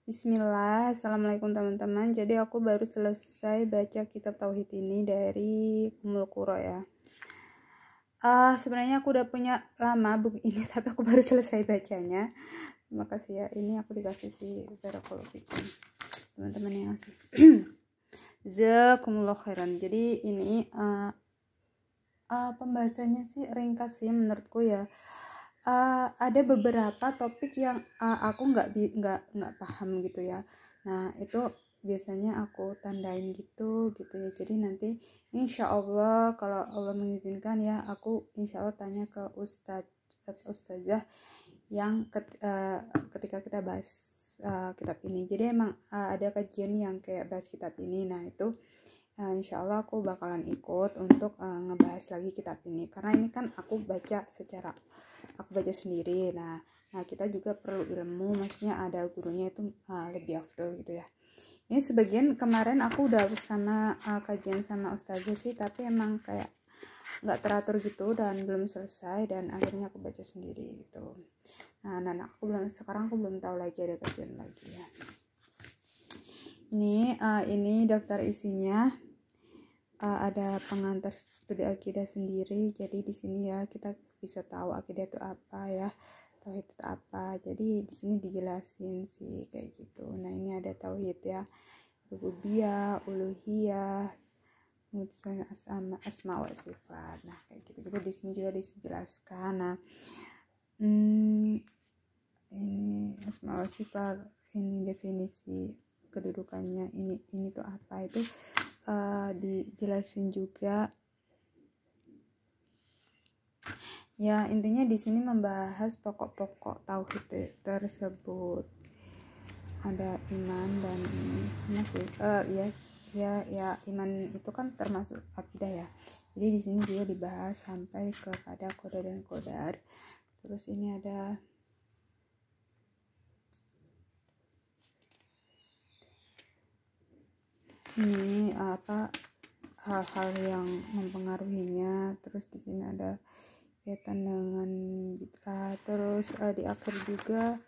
Bismillah, Assalamualaikum teman-teman. Jadi aku baru selesai baca kitab Tauhid ini dari Ummul Qura ya. Sebenarnya aku udah punya lama buku ini, tapi aku baru selesai bacanya. Terima kasih ya, ini aku dikasih si Barakallahu Fikum, teman-teman yang ngasih. Jazakumullah khairan. Jadi ini pembahasannya sih ringkas sih menurutku ya. Ada beberapa topik yang aku nggak paham gitu ya. Nah itu biasanya aku tandain gitu ya. Jadi nanti insya Allah kalau Allah mengizinkan ya, aku insya Allah tanya ke ustadz atau ustazah yang ketika kita bahas kitab ini. Jadi emang ada kajian yang kayak bahas kitab ini. Nah itu insya Allah aku bakalan ikut untuk ngebahas lagi kitab ini, karena ini kan aku baca sendiri. Nah kita juga perlu ilmu, maksudnya ada gurunya itu lebih afdol gitu ya. Ini sebagian kemarin aku udah sama kajian sama ustazah sih, tapi emang kayak nggak teratur gitu dan belum selesai, dan akhirnya aku baca sendiri gitu. Nah sekarang aku belum tahu lagi ada kajian lagi ya. Ini daftar isinya. Ada pengantar studi akidah sendiri. Jadi di sini ya kita bisa tahu akidah itu apa ya, tauhid itu apa. Jadi di sini dijelasin sih kayak gitu. Nah ini ada tauhid ya, rububiyah, uluhiyah, kemudian asma wa sifat. Nah kayak gitu. Jadi di sini juga dijelaskan. Nah ini asma wa sifat, ini definisi kedudukannya, ini tuh apa, itu dijelasin juga ya. Intinya di sini membahas pokok-pokok tauhid tersebut. Ada iman dan ini semua sih ya iman itu kan termasuk akidah ya. Jadi di sini juga dibahas sampai kepada qada dan qadar. Terus ini ada ini hal-hal yang mempengaruhinya. Terus di sini ada kaitan dengan bid'ah. Terus di akhir juga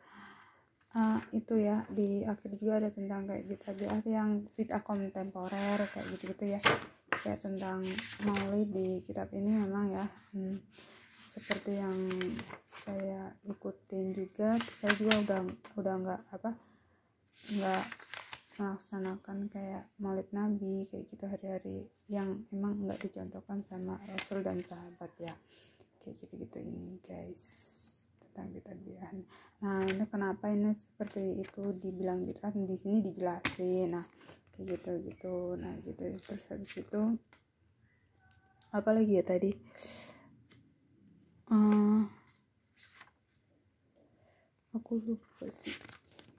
itu ya, di akhir juga ada tentang kayak bid'ah yang bid'ah kontemporer kayak gitu ya, kayak tentang maulid. Di kitab ini memang ya seperti yang saya ikutin juga, saya juga udah nggak melaksanakan kayak maulid nabi kayak gitu hari-hari yang emang nggak dicontohkan sama Rasul dan sahabat ya, kayak gitu ini guys, tentang bid'ah. Nah ini kenapa ini seperti itu dibilang bid'ah, di sini dijelasin. Nah kayak gitu. Nah gitu. Terus habis itu apa lagi ya tadi, aku lupa sih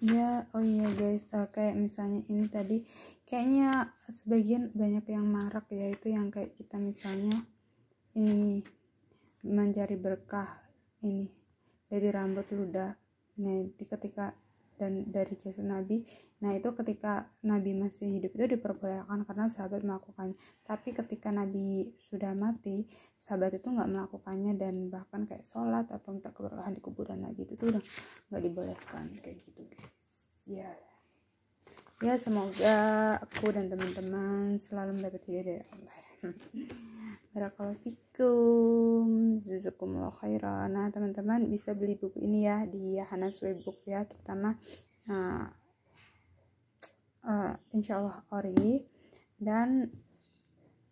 ya. Oh iya guys, kayak misalnya ini tadi kayaknya sebagian banyak yang marak ya, itu yang kayak kita misalnya ini mencari berkah ini dari rambut ludah. Nah ketika dan dari jasad Nabi, nah itu ketika Nabi masih hidup itu diperbolehkan karena sahabat melakukannya, tapi ketika Nabi sudah mati sahabat itu nggak melakukannya, dan bahkan kayak sholat atau minta keberkahan di kuburan Nabi itu udah nggak dibolehkan kayak gitu guys ya. Semoga aku dan teman-teman selalu mendapat hidayah dari Allah. Barakallahu fikum, jazakumullah khairan. Nah teman-teman bisa beli buku ini ya di Hanas Webbook ya, terutama insyaallah ori. Dan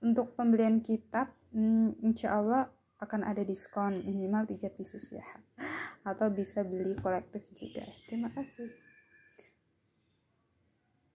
untuk pembelian kitab insyaallah akan ada diskon minimal 3 pieces ya, atau bisa beli kolektif juga. Terima kasih.